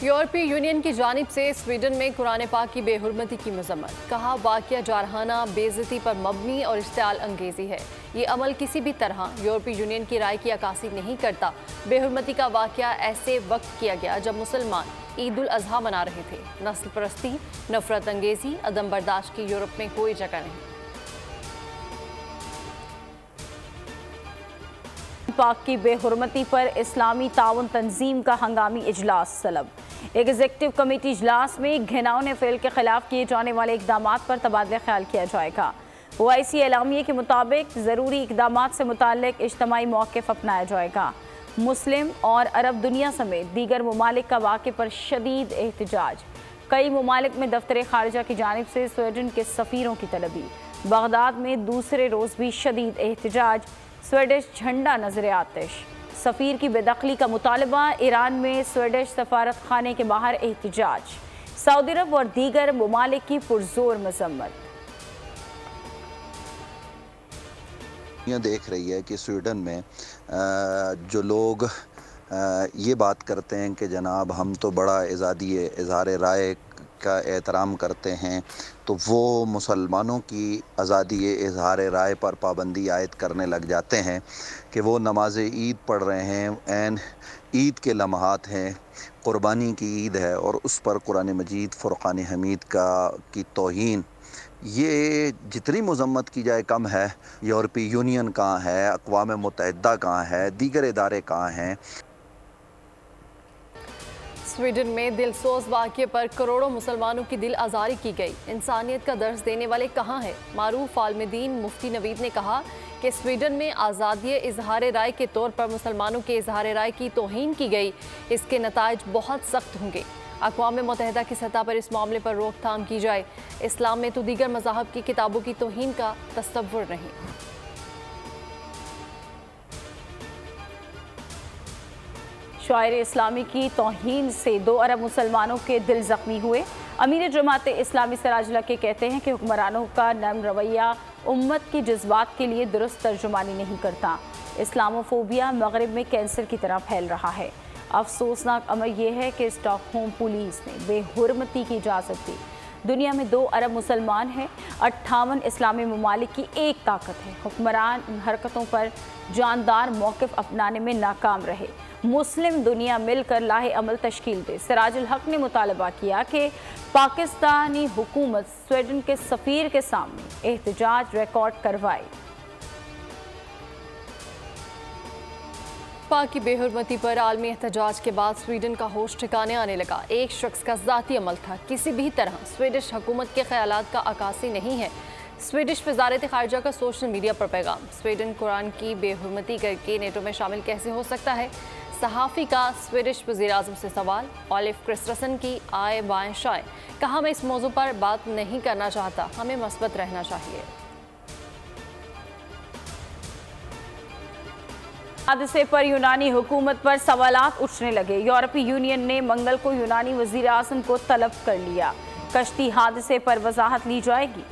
यूरोपीय यूनियन की जानिब से स्वीडन में कुरान पाक की बेहुरमती की मजम्मत। कहा वाक़या जारहाना, बेइज्जती पर मबनी और इश्तिआल अंगेज़ी है। ये अमल किसी भी तरह यूरोपीय यूनियन की राय की अक्कासी नहीं करता। बेहुरमती का वाक़या ऐसे वक्त किया गया जब मुसलमान ईद उल अज़हा मना रहे थे। नस्ल परस्ती, नफरत अंगेज़ी, अदम बर्दाश्त की यूरोप में कोई जगह नहीं। पाक की बेहुरमती पर इस्लामी ताउन तंजीम का हंगामी इजलास तलब। एग्जीक्यूटिव कमेटी इजलास में घिनौने फेल के खिलाफ किए जाने वाले इकदाम पर तबादला ख्याल किया जाएगा। ओआईसी एलामिया के मुताबिक ज़रूरी इकदाम से मुताल्लिक इज्तिमाई मौक़िफ़ अपनाया जाएगा। मुस्लिम और अरब दुनिया समेत दीगर ममालिक का वाक़े पर शदीद एहतजाज। कई ममालिक में दफ्तर खारिजा की जानिब से स्वीडन के सफ़ीरों की तलबी। बगदाद में दूसरे रोज़ भी शदीद एहतजाज। स्वीडिश झंडा नजर आतिश। सफ़ीर की बेदखली का मुतालबा। ईरान में स्वीडिश सफारत खाने के बाहर एहतजाज। सऊदी अरब और दीगर ममालिक की पुरजोर मजम्मत। यह देख रही है कि स्वीडन में जो लोग ये बात करते हैं कि जनाब हम तो बड़ा आज़ादी इज़हार राय का एहतराम करते हैं, तो वो मुसलमानों की आज़ादी इज़हार राय पर पाबंदी आयद करने लग जाते हैं कि वो नमाज ईद पढ़ रहे हैं, ऐन ईद के लम्हात हैं, क़ुरबानी की ईद है और उस पर कुरान मजीद फ़ुरक़ान हमीद की तौहीन। ये जितनी मज़म्मत की जाए कम है। यूरोपीय यूनियन कहाँ है, अक़वाम मुत्तहिदा कहाँ है, दीगर इदारे कहाँ हैं। स्वीडन में दिलसोज वाक़े पर करोड़ों मुसलमानों की दिल आज़ारी की गई। इंसानियत का दर्स देने वाले कहाँ हैं? मारूफ आलमदीन मुफ्ती नवीद ने कहा कि स्वीडन में आज़ादी इजहार राय के तौर पर मुसलमानों के इजहार राय की तौहीन की गई। इसके नताइज बहुत सख्त होंगे। अक़वाम मुत्तहिदा की सतह पर इस मामले पर रोकथाम की जाए। इस्लाम में तो दीगर मज़ाहब की किताबों की तौहीन का तसव्वुर नहीं। शायर इस्लामी की तौहीन से 2 अरब मुसलमानों के दिल ज़ख्मी हुए। अमीर जमात इस्लामी सिराज लकी कहते हैं कि हुक्मरानों का नरम रवैया उम्मत की जज्बात के लिए दुरुस्त तर्जुमानी नहीं करता। इस्लामोफोबिया मगरिब में कैंसर की तरह फैल रहा है। अफसोसनाक अमर यह है कि स्टॉकहोम पुलिस ने बेहुरमती की इजाज़त दी। दुनिया में 2 अरब मुसलमान हैं। 58 इस्लामी ममालिक की एक ताकत है। हुक्मरान इन हरकतों पर जानदार मौक़िफ़ अपनाने में नाकाम रहे। मुस्लिम दुनिया मिलकर लाहे अमल तश्कील दे। सिराजुल हक ने मुतालबा किया कि पाकिस्तानी हुकूमत स्वीडन के सफ़ीर के सामने एहतजाज रिकॉर्ड करवाए। पाक की बेहुरमती पर आलमी एहतजाज के बाद स्वीडन का होश ठिकाने आने लगा। एक शख्स का ज़ाती अमल था। किसी भी तरह स्वीडिश हुकूमत के ख्यालात का अक्कासी नहीं है। स्वीडिश वज़ारत ख़ारिजा का सोशल मीडिया पर पैगाम। स्वीडन कुरान की बेहुरमती करके नेटो में शामिल कैसे हो सकता है? सहाफ़ी का स्वीडिश वज़ीर-ए-आज़म से सवाल। ऑलिव क्रिस्टसन की आए बाएं शाएं। कहा मैं इस मौजू पर बात नहीं करना चाहता, हमें मस्बत रहना चाहिए। हादसे पर यूनानी हुकूमत पर सवालात उठने लगे। यूरोपीय यूनियन ने मंगल को यूनानी वज़ीर-ए-आज़म को तलब कर लिया। कश्ती हादसे पर वजाहत ली जाएगी।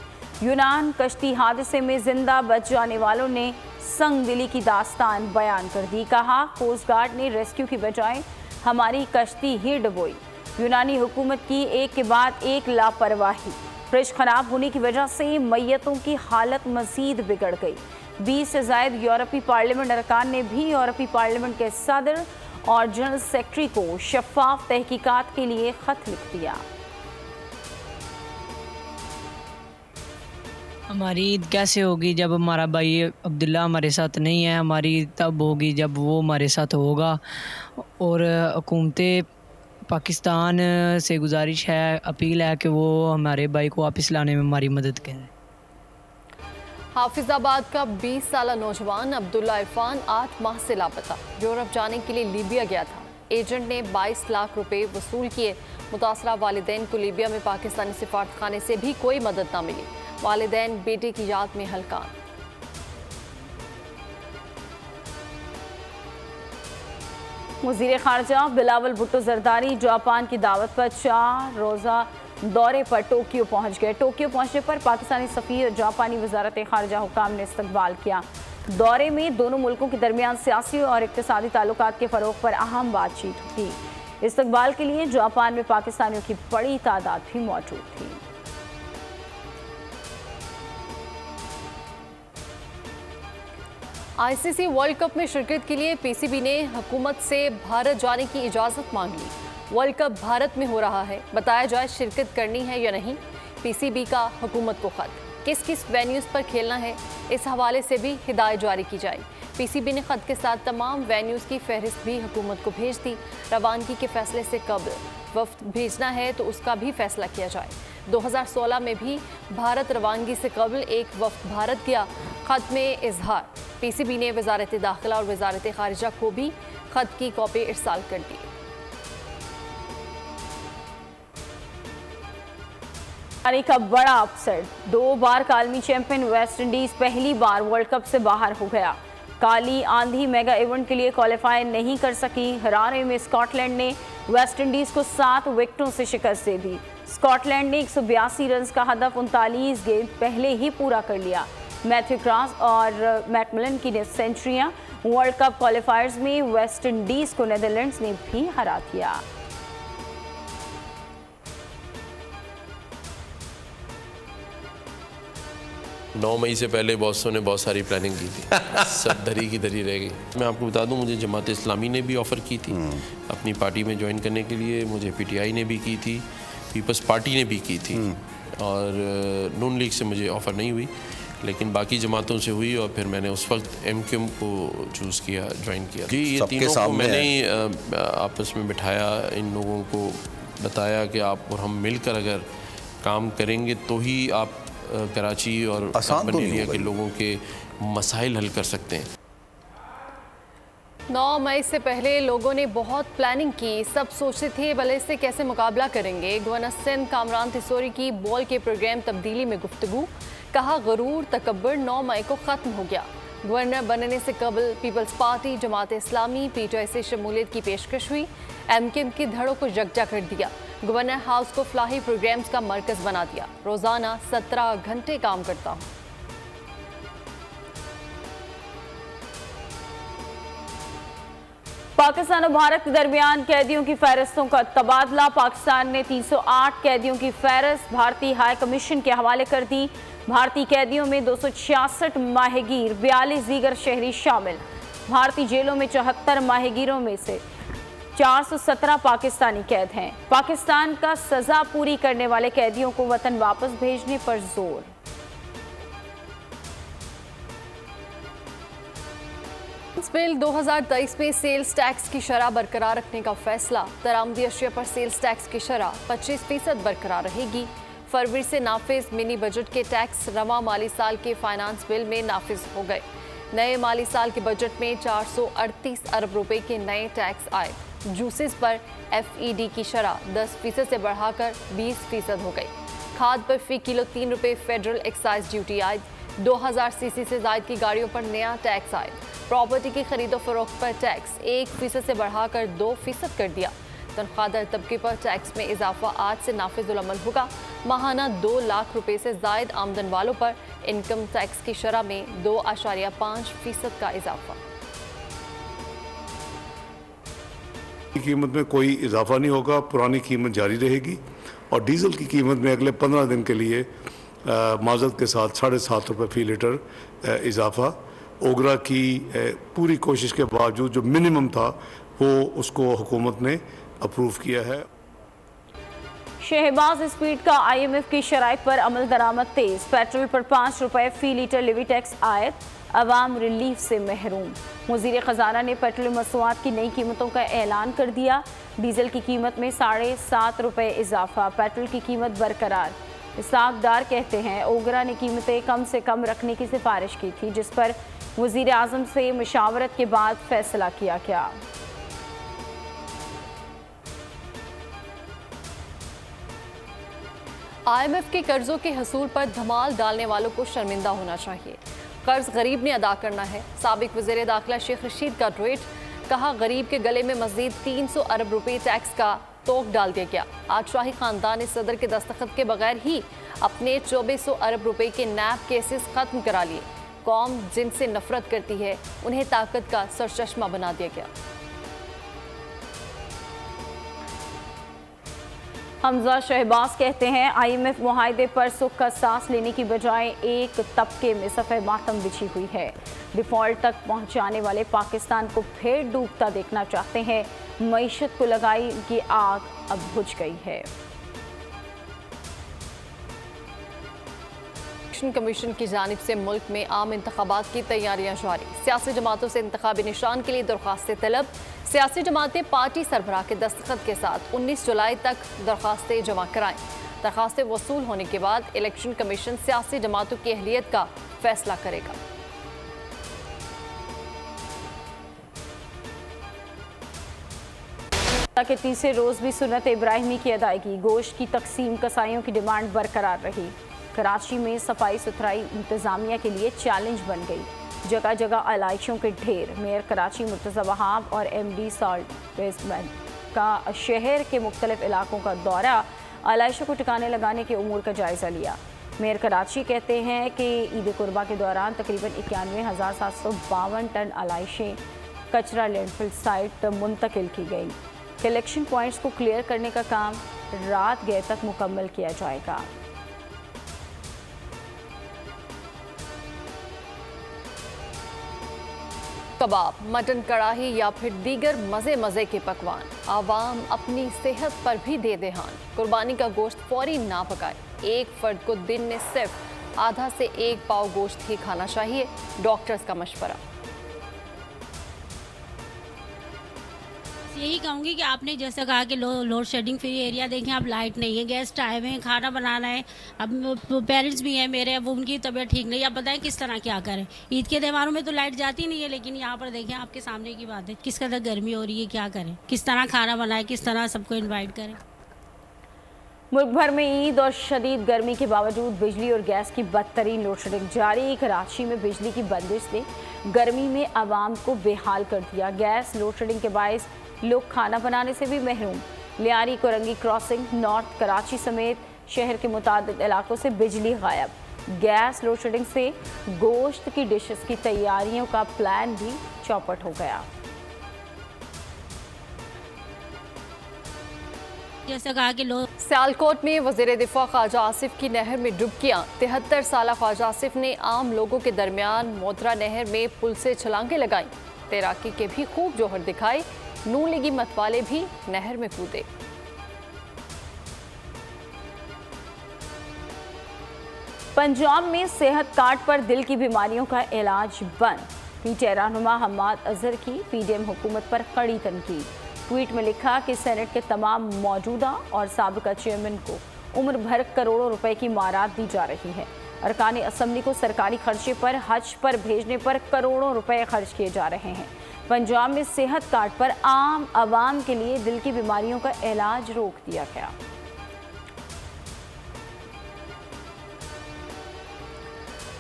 यूनान कश्ती हादसे में जिंदा बच जाने वालों ने संग दिली की दास्तान बयान कर दी। कहा कोस्ट गार्ड ने रेस्क्यू की बजाय हमारी कश्ती ही डुबोई। यूनानी हुकूमत की एक के बाद एक लापरवाही। फ्रिज खराब होने की वजह से मैयतों की हालत मजीद बिगड़ गई। 20 से ज़ायद यूरोपीय पार्लियामेंट अरकान ने भी यूरोपीय पार्लियामेंट के सदर और जनरल सेक्रेटरी को शफाफ तहकीकात के लिए खत लिख दिया। हमारी ईद कैसे होगी जब हमारा भाई अब्दुल्ला हमारे साथ नहीं है? हमारी ईद तब होगी जब वो हमारे साथ होगा। और हुकूमत पाकिस्तान से गुजारिश है, अपील है कि वो हमारे भाई को वापस लाने में हमारी मदद करें। हाफिजाबाद का 20 साला नौजवान अब्दुल्ला इरफान 8 माह से लापता। यूरोप जाने के लिए लीबिया गया था। एजेंट ने 22 लाख रुपए वसूल किए। मुतासरा वालिदैन को लीबिया में पाकिस्तानी सिफारत खाने से भी कोई मदद न मिली। वालिदैन बेटे की याद में हलकान। वज़ीर ख़ारिजा बिलावल भुट्टो ज़रदारी जापान की दावत पर 4 रोज़ा दौरे पर टोक्यो पहुंच गए। टोक्यो पहुंचने पर पाकिस्तानी सफ़ीर और जापानी वज़ारत ख़ारिजा हुकाम ने इस्तकबाल किया। दौरे में दोनों मुल्कों के दरमियान सियासी और इक़्तिसादी ताल्लुकात के फ़रोग़ पर अहम बातचीत हुई। इस्तकबाल के लिए जापान में पाकिस्तानियों की बड़ी तादाद भी मौजूद थी। आईसीसी वर्ल्ड कप में शिरकत के लिए पीसीबी ने हुकूमत से भारत जाने की इजाज़त मांग ली। वर्ल्ड कप भारत में हो रहा है, बताया जाए शिरकत करनी है या नहीं। पीसीबी का हुकूमत को खत, किस किस वेन्यूज़ पर खेलना है, इस हवाले से भी हिदायत जारी की जाए। पीसीबी ने खत के साथ तमाम वेन्यूज़ की फहरिस्त भी हुकूमत को भेज दी। रवानगी के फैसले से कबल वफ्द भेजना है तो उसका भी फैसला किया जाए। 2016 में भी भारत रवानगी से कबल एक वफ्द भारत गया। खत में इजहार, पीसीबी ने वजारत दाखिला और वजारत खारिजा को भी खत की कॉपी इरसाल कर दी। का बड़ा अपसेट, 2 बार कालमी चैंपियन वेस्ट इंडीज पहली बार वर्ल्ड कप से बाहर हो गया। काली आंधी मेगा इवेंट के लिए क्वालिफाई नहीं कर सकी। हरारे में स्कॉटलैंड ने वेस्ट इंडीज को 7 विकेटों से शिकस्त दे दी। स्कॉटलैंड ने 182 रन का हदफ 39 गेंद पहले ही पूरा कर लिया। मैथ्यू क्रॉस और मैकमिलन की सेंचुरियां। वर्ल्ड कप क्वालिफायर्स में वेस्ट इंडीज को नीदरलैंड्स ने भी हरा दिया। नौ मई से पहले बॉसों ने बहुत सारी प्लानिंग की थी, सब धरी की धरी रह गई। मैं आपको बता दूं, मुझे जमात इस्लामी ने भी ऑफ़र की थी अपनी पार्टी में ज्वाइन करने के लिए, मुझे पीटीआई ने भी की थी, पीपल्स पार्टी ने भी की थी, और नून लीग से मुझे ऑफ़र नहीं हुई, लेकिन बाकी जमातों से हुई और फिर मैंने उस वक्त एमक्यूएम को चूज़ किया, ज्वाइन किया। जी, ये तीनों को मैंने ही आपस में बिठाया, इन लोगों को बताया कि आप और हम मिलकर अगर काम करेंगे तो ही आप कराची और बरेलिया के लोगों के मसाइल हल कर सकते हैं। 9 मई से पहले लोगों ने बहुत प्लानिंग की, सब सोचते थे भले इससे कैसे मुकाबला करेंगे। गवर्नर सिंध कामरान थिसोरी की बॉल के प्रोग्राम तब्दीली में गुफ्तगू, कहा गरूर तकब्बर 9 मई को ख़त्म हो गया। गवर्नर बनने से कबल peoples party, Jamaat Islami, PTI से शमूलियत की पेशकश हुई। एमक्यूएम की धड़ों को यकजा कर दिया। गवर्नर हाउस को फलाही प्रोग्राम्स का मरकज़ बना दिया। रोज़ाना 17 घंटे काम करता हूँ। पाकिस्तान और भारत के दरमियान कैदियों की फहरिस्तों का तबादला। पाकिस्तान ने 308 कैदियों की फहरिस्त भारतीय हाई कमीशन के हवाले कर दी। भारतीय कैदियों में 266 माहिगीर, 42 दीगर शहरी शामिल। भारतीय जेलों में 74 माहिगीरों में से 417 पाकिस्तानी कैद हैं। पाकिस्तान का सजा पूरी करने वाले कैदियों को वतन वापस भेजने पर जोर। बिल 2023 में सेल्स टैक्स की शरह बरकरार रखने का फैसला। दरामदी अशिया पर सेल्स टैक्स की शरह 25% बरकरार रहेगी। फरवरी से नाफिज मिनी बजट के टैक्स रवा माली साल के फाइनेंस बिल में नाफिज हो गए। नए माली साल के बजट में 438 अरब रुपए के नए टैक्स आए। जूसेस पर FED की शरह 10% से बढ़ाकर 20% हो गई। खाद पर फी किलो 3 रुपये फेडरल एक्साइज ड्यूटी आयद। 2000 सीसी से ज़ायद की गाड़ियों पर नया टैक्स आयद। प्रॉपर्टी की खरीदो फरोख्त पर टैक्स 1% से बढ़ाकर 2% कर दिया। तनख्वाहदार तबके पर टैक्स में इजाफा आज से नाफिजुल अमल होगा। माहाना 2 लाख रुपए से ज़ायद आमदन वालों पर इनकम टैक्स की शरह में 2.5% का इजाफा। कीमत में कोई इजाफा नहीं होगा, पुरानी कीमत जारी रहेगी। और डीजल की कीमत में अगले 15 दिन के लिए माजरत के साथ 7.5 रुपये फी लीटर इजाफा। ओगरा की पूरी कोशिश के बावजूद जो मिनिमम था वो उसको हुकूमत ने अप्रूव किया है। शहबाज स्पीड का IMF की शराइत पर अमल दरामद तेज। पेट्रोल पर 5 रुपये फी लीटर लिवी टैक्स आयद। अवाम रिलीफ से महरूम। वज़ीर ख़जाना ने पेट्रोल मसनूआत की नई कीमतों का ऐलान कर दिया। डीजल की कीमत में 7.5 रुपये इजाफा, पेट्रोल की कीमत बरकरार। इसाकदार कहते हैं ओगरा ने कीमतें कम से कम रखने की सिफारिश की थी, जिस पर वज़ीर आज़म से मुशावरत के बाद फैसला किया गया। IMF के कर्जों के हसूल पर धमाल डालने वालों को शर्मिंदा होना चाहिए। कर्ज गरीब ने अदा करना है। साबिक वज़ीर दाखिला शेख रशीद का ट्वीट, कहा गरीब के गले में मज़ीद 300 अरब रुपए टैक्स का तोक डाल दिया गया। आज शाही खानदान ने सदर के दस्तखत के बगैर ही अपने 2400 अरब रुपए के नैब केसेस खत्म करा लिए। कौम जिनसे नफरत करती है उन्हें ताकत का सरचश्मा बना दिया गया। हमजा शहबाज कहते हैं IMF मुआहदे पर सुख का सांस लेने की बजाय एक तबके में सफ़ेद मातम बिछी हुई है। डिफ़ॉल्ट तक पहुंचाने वाले पाकिस्तान को फिर डूबता देखना चाहते हैं। मईशत को लगाई की आग अब बुझ गई है। इलेक्शन कमीशन की जानिब से मुल्क में आम इंतखाबात की तैयारियां जारी। सियासी जमातों से इंतखाबी निशान के लिए दरख्वास्तें तलब। सियासी जमातें पार्टी सरबराह के दस्तखत के साथ 19 जुलाई तक दरख्वास्तें जमा कराएं। दरख्वास्तें वसूल होने के बाद इलेक्शन कमीशन सियासी जमातों की अहलियत का फैसला करेगा। के तीसरे रोज भी सुन्नत इब्राहिमी की अदायगी, गोश्त की तकसीम, कसाईयों की डिमांड बरकरार रही। कराची में सफाई सुथराई इंतजामिया के लिए चैलेंज बन गई। जगह जगह आलाइशों के ढेर। मेयर कराची मुर्तज़ा वहाब और MD सॉल्ट बेसमेंट का शहर के मुख्तलिफ इलाकों का दौरा, आलाइशों को ठिकाने लगाने के उमूर का जायज़ा लिया। मेयर कराची कहते हैं कि ईद कुर्बा के दौरान तकरीबन 91,752 टन आलाइशें कचरा लैंडफिल साइट मुंतकिल की गई। कलेक्शन पॉइंट्स को क्लियर करने का काम रात गए तक मुकम्मल किया जाएगा। कबाब, मटन कढ़ाई या फिर दीगर मज़े मज़े के पकवान, आवाम अपनी सेहत पर भी दे ध्यान। कुर्बानी का गोश्त फौरी ना पकाए। एक फर्द को दिन में सिर्फ आधा से 1 पाव गोश्त ही खाना चाहिए, डॉक्टर्स का मशवरा। यही कहूँगी कि आपने जैसे कहा कि लोड शेडिंग फ्री एरिया देखें, अब लाइट नहीं है, गेस्ट आए हुए हैं, खाना बनाना है। अब पेरेंट्स भी हैं मेरे, अब उनकी तबीयत ठीक नहीं, अब बताएं किस तरह क्या करें। ईद के त्योहारों में तो लाइट जाती नहीं है, लेकिन यहाँ पर देखें आपके सामने की बात है, किस कदर गर्मी हो रही है, क्या करें, किस तरह खाना बनाएं, किस तरह सबको इन्वाइट करें। मुल्क भर में ईद और शदीद गर्मी के बावजूद बिजली और गैस की बदतरीन लोड शेडिंग जारी। कराची में बिजली की बंदिश ने गर्मी में आवाम को बेहाल कर दिया। गैस लोड शेडिंग के बायस लोग खाना बनाने से भी महरूम। लियारी कोरंगी क्रॉसिंग, नॉर्थ कराची समेत शहर के मुतादिद इलाकों से बिजली गायब। गैस लोड शेडिंग से गोश्त की डिशेस की तैयारियों का प्लान भी चौपट हो गया। जैसे कहा कि लोग सियालकोट में वज़ीर दिफा ख्वाजा आसिफ की नहर में डुबकियां। 73 साला ख्वाजा आसिफ ने आम लोगों के दरमियान मोतरा नहर में पुल से छलांगे लगाई। तैराकी के भी खूब जोहर दिखाए। नून लीगी मत वाले भी नहर में कूदे। पंजाब में सेहत कार्ड पर दिल की बीमारियों का इलाज बंद। पीटीआई रहनुमा हम्माद अजहर की PDM हुकूमत पर कड़ी तनकीद। ट्वीट में लिखा कि सेनेट के तमाम मौजूदा और साबिका चेयरमैन को उम्र भर करोड़ों रुपए की मारात दी जा रही है। अरकान असम्बली को सरकारी खर्चे पर हज पर भेजने पर करोड़ों रुपए खर्च किए जा रहे हैं। पंजाब में सेहत कार्ड पर आम आवाम के लिए दिल की बीमारियों का इलाज रोक दिया गया।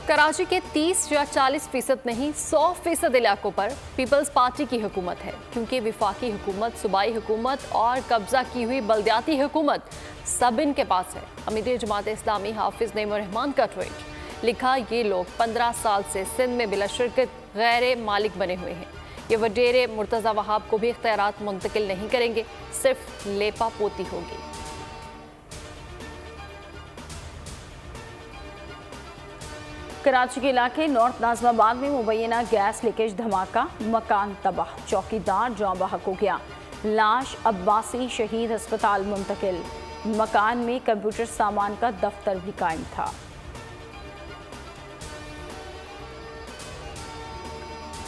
कराची के 30 या 40% नहीं 100% इलाकों पर पीपल्स पार्टी की हुकूमत है, क्योंकि विफाकी हुकूमत, सूबाई हुकूमत और कब्जा की हुई बल्दियाती हुकूमत सब इनके पास है। अमीर जमात इस्लामी हाफिज नईम रहमान का ट्वीट, लिखा ये लोग 15 साल से सिंध में बिला शिरकत गैर मालिक बने हुए हैं। ये वडेरे मुर्तज़ा वहाब को भी इख्तियारात मुंतकिल नहीं करेंगे, सिर्फ लेपा पोती होगी। कराची के इलाके नॉर्थ नाजमाबाद में मुबैना गैस लीकेज धमाका, मकान तबाह, चौकीदार जौं बहक हो गया। लाश अब्बासी शहीद अस्पताल मुंतकिल। मकान में कंप्यूटर सामान का दफ्तर भी कायम था।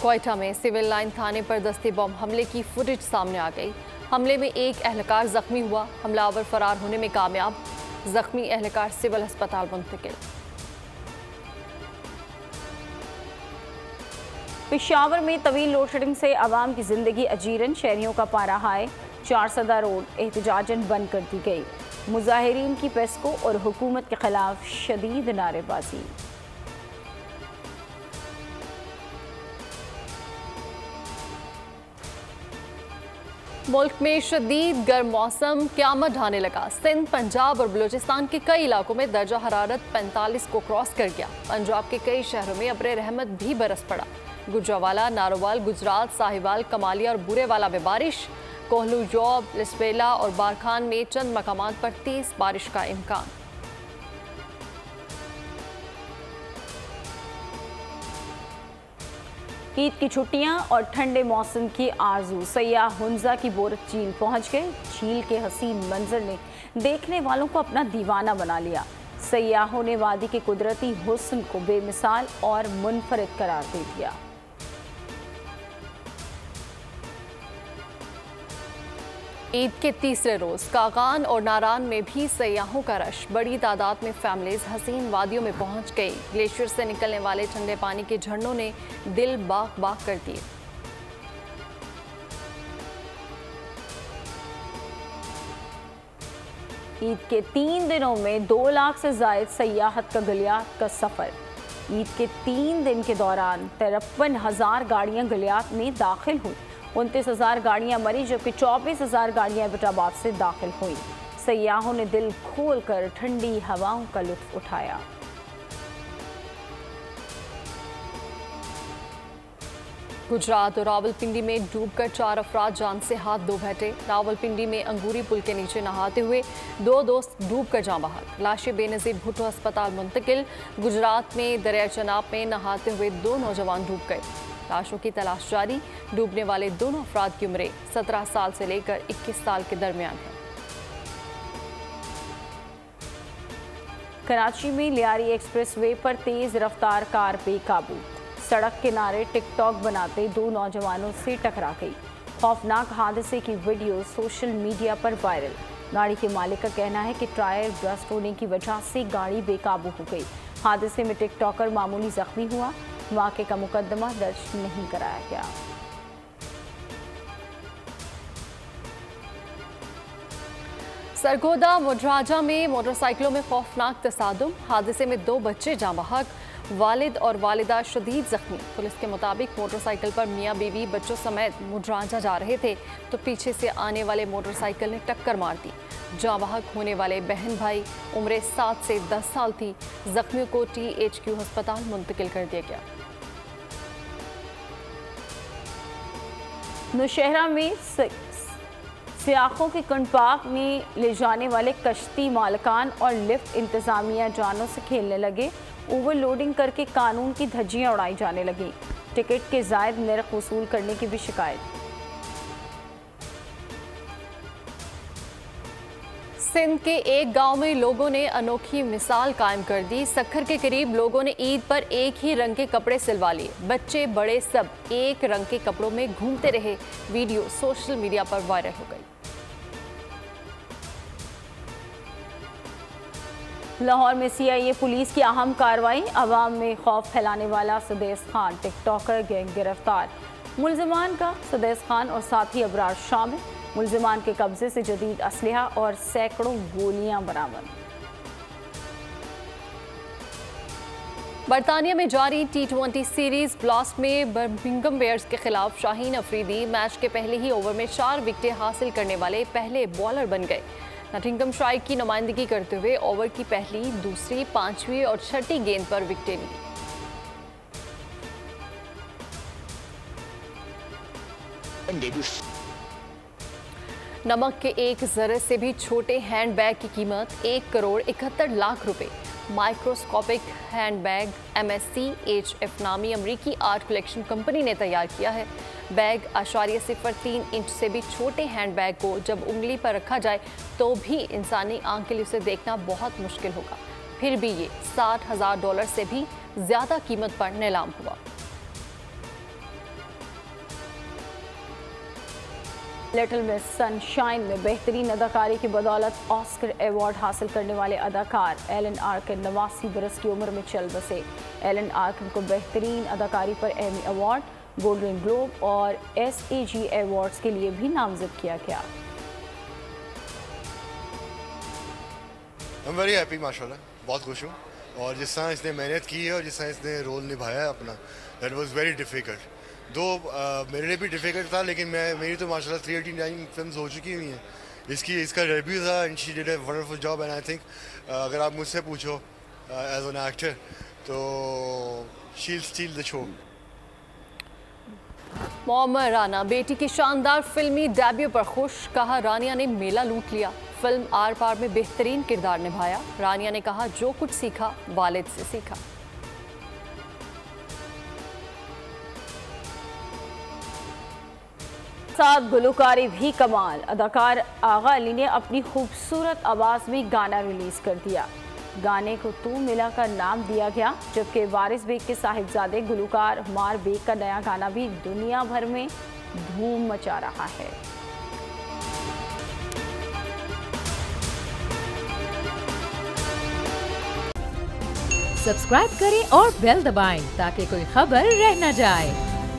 क्वेटा में सिविल लाइन थाने पर दस्ते बम हमले की फुटेज सामने आ गई। हमले में एक एहलकार जख्मी हुआ, हमलावर फरार होने में कामयाब। जख्मी एहलकार सिविल अस्पताल मुंतकिल। पेशावर में तवील लोड शेडिंग से आवाम की जिंदगी अजीरन, शहरियों का पारा हाय। 400 रोड एहतजाजन बंद कर दी गई। मुजाहिरीन की पेस्को और हुकूमत के खिलाफ शदीद नारेबाजी। मुल्क में शदीद गर्म मौसम क़यामत ढाने लगा। सिंध, पंजाब और बलूचिस्तान के कई इलाकों में दर्जा हरारत 45 को क्रॉस कर गया। पंजाब के कई शहरों में अब्र रहमत भी बरस पड़ा। गुजरावाला, नारोवाल, गुजरात, साहिवाल, कमालिया और बुरेवाला में बारिश। कोहलू, जॉब, लिस्बेला और बारखान में चंद मकामात पर तेज बारिश का इम्कान। ईद की छुट्टियां और ठंडे मौसम की आरजू, सयाह हुंजा की बोरत झील पहुंच गए। झील के हसीन मंजर ने देखने वालों को अपना दीवाना बना लिया। सयाहों ने वादी के कुदरती हुस्न को बेमिसाल और मुनफरिद करार दे दिया। ईद के तीसरे रोज कागान और नारान में भी सयाहों का रश, बड़ी तादाद में फैमिलीज हसीन वादियों में पहुंच गई। ग्लेशियर से निकलने वाले ठंडे पानी के झरनों ने दिल बाग बाग कर दिए। ईद के 3 दिनों में 2 लाख से जायद सयाहत का गलियात का सफर। ईद के 3 दिन के दौरान 53,000 गाड़ियां गलियात में दाखिल हुई। 29,000 गाड़ियां मरी, जबकि 24,000 गाड़ियां एबटाबाद से दाखिल हुई। सयाहों ने दिल खोलकर ठंडी हवाओं का लुत्फ उठाया। गुजरात और रावलपिंडी में डूबकर 4 अफराद जान से हाथ धो बैठे। रावलपिंडी में अंगूरी पुल के नीचे नहाते हुए 2 दोस्त डूबकर जान बहक, लाशें बेनजीर भुट्टो अस्पताल मुंतकिल। गुजरात में दरिया चनाब में नहाते हुए 2 नौजवान डूब गए। लाशों की तलाश जारी। डूबने वाले दोनों अफराद की उम्रें 17 साल से लेकर 21 साल के दरमियान है। कराची में लियारी एक्सप्रेस वे पर तेज रफ्तार कार बेकाबू, सड़क किनारे टिकटॉक बनाते 2 नौजवानों से टकरा गई। खौफनाक हादसे की वीडियो सोशल मीडिया पर वायरल। गाड़ी के मालिक का कहना है कि टायर ब्रस्ट होने की वजह से गाड़ी बेकाबू हो गई। हादसे में टिकटॉकर मामूली जख्मी हुआ। वाक़े का मुकदमा दर्ज नहीं कराया गया। सरगोदा मुडराजा में मोटरसाइकिलों में खौफनाक तसादुम, हादसे में 2 बच्चे जाँ बहक, वालिद और वालिदा शदीद जख्मी। पुलिस के मुताबिक मोटरसाइकिल पर मियाँ बीवी बच्चों समेत मुडराजा जा रहे थे तो पीछे से आने वाले मोटरसाइकिल ने टक्कर मार दी। जाँ बहक होने वाले बहन भाई उम्रें 7 से 10 साल थी। जख्मियों को THQ अस्पताल मुंतकिल कर दिया गया। नौशहरा में सियाहों के कंपाक में ले जाने वाले कश्ती मालकान और लिफ्ट इंतजामिया जानों से खेलने लगे। ओवरलोडिंग करके कानून की धज्जियां उड़ाई जाने लगी। टिकट के जायद नर्ख वसूल करने की भी शिकायत। सिंध के एक गांव में लोगों ने अनोखी मिसाल कायम कर दी। सक्खर के करीब लोगों ने ईद पर एक ही रंग के कपड़े सिलवा लिए। बच्चे बड़े सब एक रंग के कपड़ों में घूमते रहे। वीडियो सोशल मीडिया पर वायरल हो गई। लाहौर में CIA पुलिस की अहम कार्रवाई। अवाम में खौफ फैलाने वाला सदैस खान टिकटॉकर गैंग गिरफ्तार। मुलजमान का सदैस खान और साथी अबरार शामिल। मुलजमान के कब्जे से जदीद असलहा और सैकड़ों गोलियां बरामद। बरतानिया में जारी T20 सीरीज ब्लास्ट में बर्मिंघम बेयर्स के खिलाफ शाहीन अफरीदी मैच के पहले ही ओवर में 4 विकेटें हासिल करने वाले पहले बॉलर बन गए। नटिंघमशायर की नुमाइंदगी करते हुए ओवर की पहली, दूसरी, 5वीं और 6ठी गेंद पर विकेटें ली। नमक के 1 ज़रे से भी छोटे हैंडबैग की कीमत 1 करोड़ 71 लाख रुपए। माइक्रोस्कोपिक हैंडबैग MSC HF नामी अमरीकी आर्ट कलेक्शन कंपनी ने तैयार किया है। बैग 0.03 इंच से भी छोटे हैंडबैग को जब उंगली पर रखा जाए तो भी इंसानी आंख के लिए उसे देखना बहुत मुश्किल होगा। फिर भी ये $60,000 से भी ज़्यादा कीमत पर नीलाम हुआ। लिटिल मिस सनशाइन में बेहतरीन अदाकारी की बदौलत ऑस्कर अवार्ड हासिल करने वाले अदाकार एलन आर्किन 89 बरस की उम्र में चल बसे। एलन आर्किन को बेहतरीन अदाकारी पर एमी अवार्ड, गोल्डन ग्लोब और SAG अवार्ड्स के लिए भी नामजद किया गया। I'm very happy माशाल्लाह, बहुत खुश हूँ। और जिस तरह इसने मेहनत की है और जिस तरह इसने रोल निभाया है अपना, दैट वाज वेरी डिफ़िकल्ट। दो मेरे लिए भी डिफ़िकल्ट था, लेकिन मेरी तो माशाल्लाह 389 फिल्म्स हो चुकी हुई हैं। इसका डेब्यू था and she did a wonderful job. And I think अगर आप मुझसे पूछो एज एन एक्टर तो she will steal the show. Mohammad Rana बेटी की शानदार फिल्मी डेब्यू पर खुश, कहा रानिया ने मेला लूट लिया। फिल्म आर पार में बेहतरीन किरदार निभाया। रानिया ने कहा जो कुछ सीखा वालिद से सीखा। साथ गुलकारी भी कमाल। अदाकार आगा अली ने अपनी खूबसूरत आवाज़ में गाना रिलीज कर दिया। गाने को तू मिला का नाम दिया गया, जबकि वारिस बेग के साहिबजादे गुलकार मार बेग का नया गाना भी दुनिया भर में धूम मचा रहा है। सब्सक्राइब करें और बेल दबाएं ताकि कोई खबर रह न जाए।